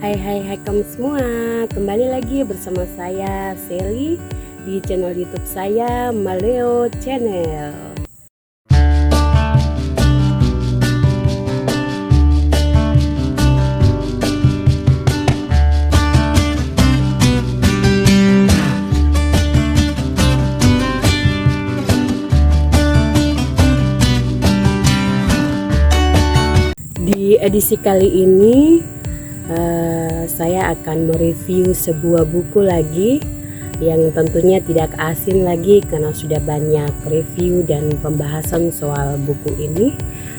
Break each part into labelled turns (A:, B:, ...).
A: Hai kamu semua, kembali lagi bersama saya Sally di channel YouTube saya Maleo Channel. Di edisi kali ini saya akan mereview sebuah buku lagi yang tentunya tidak asing lagi karena sudah banyak review dan pembahasan soal buku ini.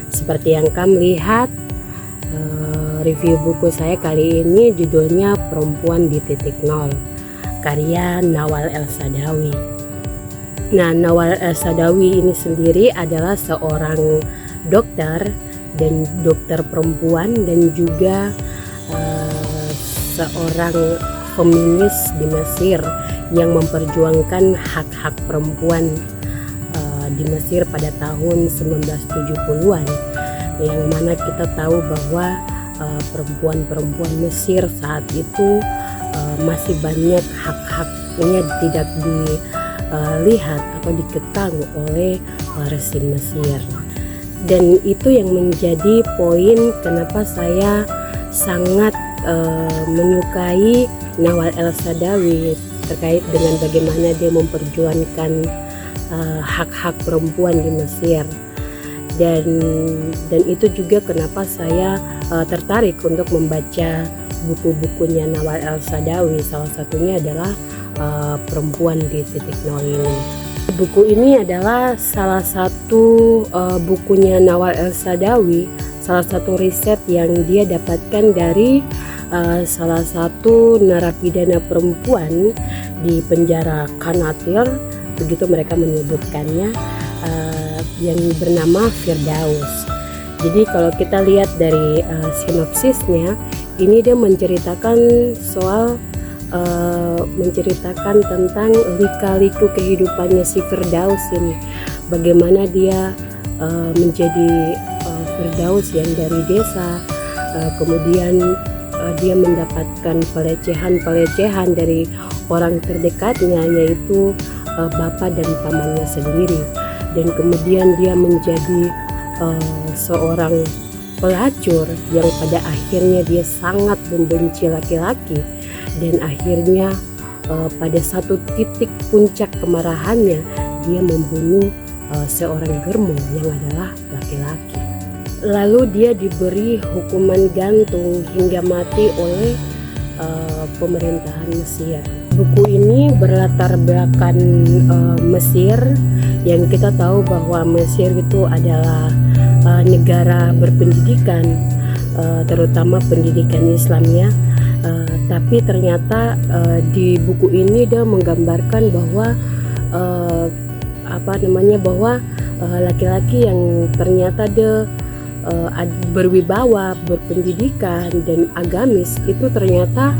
A: Seperti yang kamu lihat, review buku saya kali ini judulnya Perempuan di Titik Nol, karya Nawal El-Saadawi. Nah, Nawal El-Saadawi ini sendiri adalah seorang dokter perempuan dan juga seorang feminis di Mesir yang memperjuangkan hak-hak perempuan di Mesir pada tahun 1970-an, yang mana kita tahu bahwa perempuan-perempuan Mesir saat itu masih banyak hak-haknya tidak dilihat atau dikekang oleh rezim Mesir. Dan itu yang menjadi poin kenapa saya sangat menyukai Nawal El-Saadawi terkait dengan bagaimana dia memperjuangkan hak-hak perempuan di Mesir, dan itu juga kenapa saya tertarik untuk membaca buku-bukunya Nawal El-Saadawi. Salah satunya adalah Perempuan di Titik Nol ini. Buku ini adalah salah satu bukunya Nawal El-Saadawi, salah satu riset yang dia dapatkan dari salah satu narapidana perempuan di penjara Qanatir, begitu mereka menyebutkannya, yang bernama Firdaus. Jadi kalau kita lihat dari sinopsisnya, ini dia menceritakan tentang lika-liku kehidupannya si Firdaus ini, bagaimana dia menjadi Firdaus yang dari desa, kemudian dia mendapatkan pelecehan dari orang terdekatnya, yaitu bapak dan pamannya sendiri, dan kemudian dia menjadi seorang pelacur yang pada akhirnya dia sangat membenci laki-laki, dan akhirnya pada satu titik puncak kemarahannya dia membunuh seorang germo yang adalah laki-laki. Lalu dia diberi hukuman gantung hingga mati oleh pemerintahan Mesir. Buku ini berlatar belakang Mesir, yang kita tahu bahwa Mesir itu adalah negara berpendidikan, terutama pendidikan Islamnya. Tapi ternyata di buku ini dia menggambarkan bahwa bahwa laki-laki yang ternyata dia berwibawa, berpendidikan dan agamis itu ternyata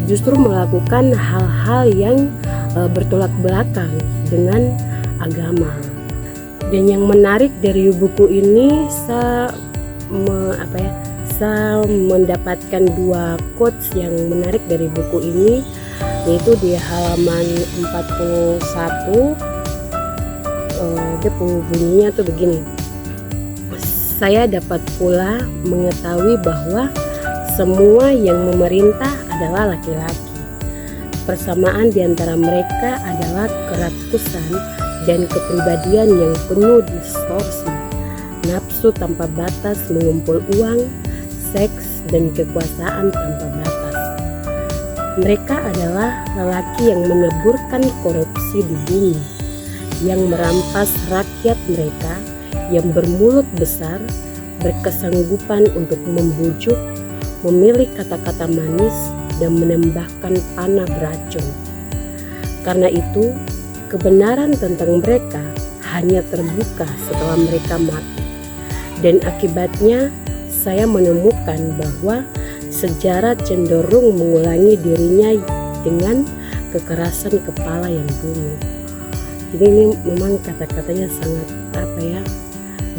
A: justru melakukan hal-hal yang bertolak belakang dengan agama. Dan yang menarik dari buku ini, saya mendapatkan dua quotes yang menarik dari buku ini, yaitu di halaman 41. Dia bunyinya tuh begini: saya dapat pula mengetahui bahwa semua yang memerintah adalah laki-laki. Persamaan di antara mereka adalah kerakusan dan kepribadian yang penuh distorsi, nafsu tanpa batas mengumpul uang, seks dan kekuasaan tanpa batas. Mereka adalah lelaki yang meneburkan korupsi di bumi, yang merampas rakyat mereka, yang bermulut besar, berkesanggupan untuk membujuk, memilih kata-kata manis, dan menembakkan panah beracun. Karena itu, kebenaran tentang mereka hanya terbuka setelah mereka mati. Dan akibatnya, saya menemukan bahwa sejarah cenderung mengulangi dirinya dengan kekerasan kepala yang dulu. Jadi ini memang kata-katanya sangat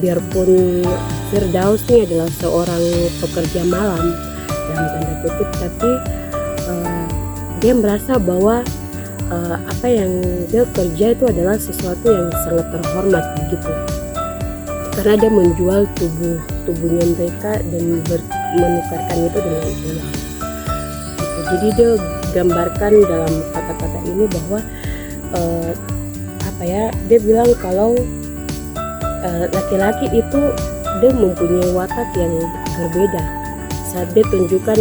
A: biarpun Firdaus ini adalah seorang pekerja malam dalam tanda kutip, tapi dia merasa bahwa apa yang dia kerja itu adalah sesuatu yang sangat terhormat begitu, karena dia menjual tubuhnya mereka dan menukarkan itu dengan uang gitu. Jadi dia gambarkan dalam kata-kata ini bahwa dia bilang kalau laki-laki itu dia mempunyai watak yang berbeda saat dia tunjukkan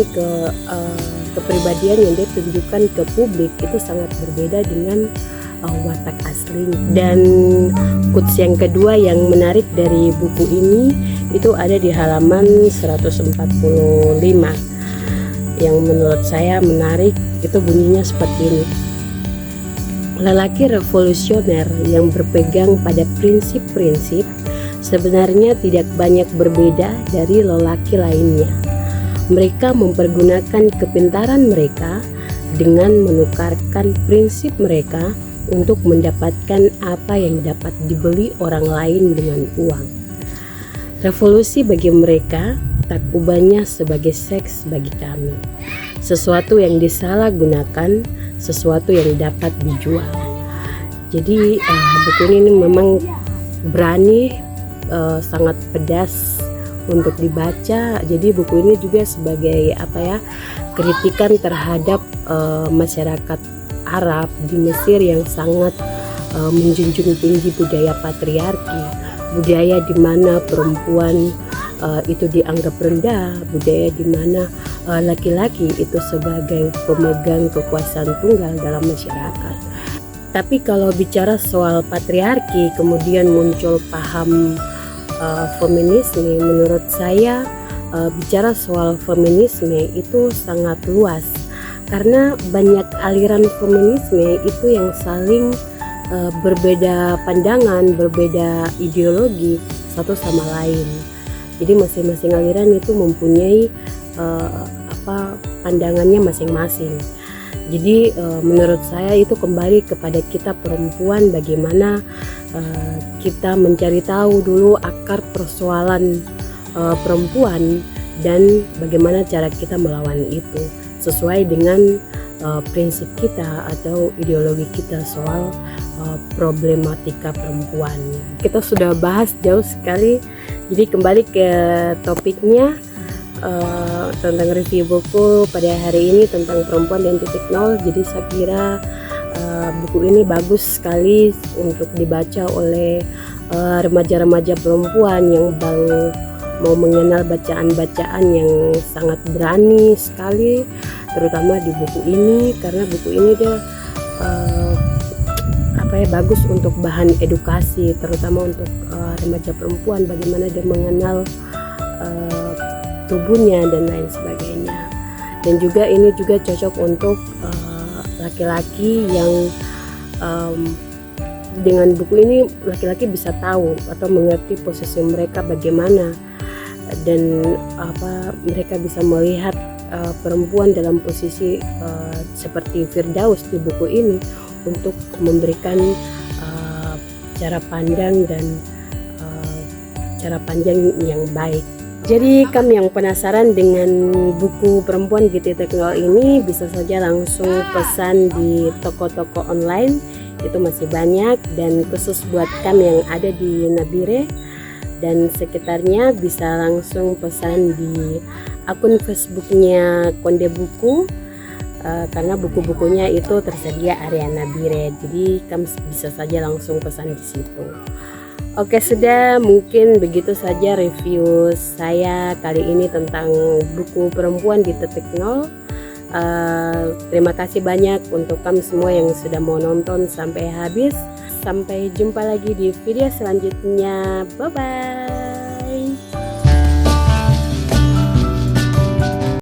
A: kepribadian yang dia tunjukkan ke publik, itu sangat berbeda dengan watak asli. Dan quotes yang kedua yang menarik dari buku ini itu ada di halaman 145 yang menurut saya menarik. Itu bunyinya seperti ini: lelaki revolusioner yang berpegang pada prinsip-prinsip sebenarnya tidak banyak berbeda dari lelaki lainnya. Mereka mempergunakan kepintaran mereka dengan menukarkan prinsip mereka untuk mendapatkan apa yang dapat dibeli orang lain dengan uang. Revolusi bagi mereka tak ubahnya sebagai seks bagi kami, sesuatu yang disalahgunakan, sesuatu yang dapat dijual. Jadi buku ini memang berani, sangat pedas untuk dibaca. Jadi buku ini juga sebagai kritikan terhadap masyarakat Arab di Mesir yang sangat menjunjung tinggi budaya patriarki, budaya di mana perempuan itu dianggap rendah, budaya di mana laki-laki itu sebagai pemegang kekuasaan tunggal dalam masyarakat. Tapi kalau bicara soal patriarki, kemudian muncul paham feminisme. Menurut saya bicara soal feminisme itu sangat luas, karena banyak aliran feminisme itu yang saling berbeda pandangan, berbeda ideologi satu sama lain. Jadi masing-masing aliran itu mempunyai pandangannya masing-masing. Jadi menurut saya itu kembali kepada kita perempuan, bagaimana kita mencari tahu dulu akar persoalan perempuan dan bagaimana cara kita melawan itu sesuai dengan prinsip kita atau ideologi kita soal problematika perempuan. Kita sudah bahas jauh sekali, jadi kembali ke topiknya tentang review buku pada hari ini tentang perempuan dan titik nol. Jadi saya kira buku ini bagus sekali untuk dibaca oleh remaja-remaja perempuan yang baru mau mengenal bacaan-bacaan yang sangat berani sekali, terutama di buku ini, karena buku ini dia bagus untuk bahan edukasi, terutama untuk remaja perempuan, bagaimana dia mengenal tubuhnya dan lain sebagainya. Dan juga ini juga cocok untuk laki-laki yang dengan buku ini laki-laki bisa tahu atau mengerti posisi mereka bagaimana, dan mereka bisa melihat perempuan dalam posisi seperti Firdaus di buku ini untuk memberikan cara pandang dan cara pandang yang baik. Jadi kamu yang penasaran dengan buku Perempuan di Titik Nol ini bisa saja langsung pesan di toko-toko online, itu masih banyak, dan khusus buat kamu yang ada di Nabire dan sekitarnya bisa langsung pesan di akun Facebooknya Konde Buku, karena buku-bukunya itu tersedia area Nabire, jadi kamu bisa saja langsung pesan di situ. Oke, sudah, mungkin begitu saja review saya kali ini tentang buku Perempuan di Titik Nol. Terima kasih banyak untuk kamu semua yang sudah mau nonton sampai habis. Sampai jumpa lagi di video selanjutnya. Bye bye.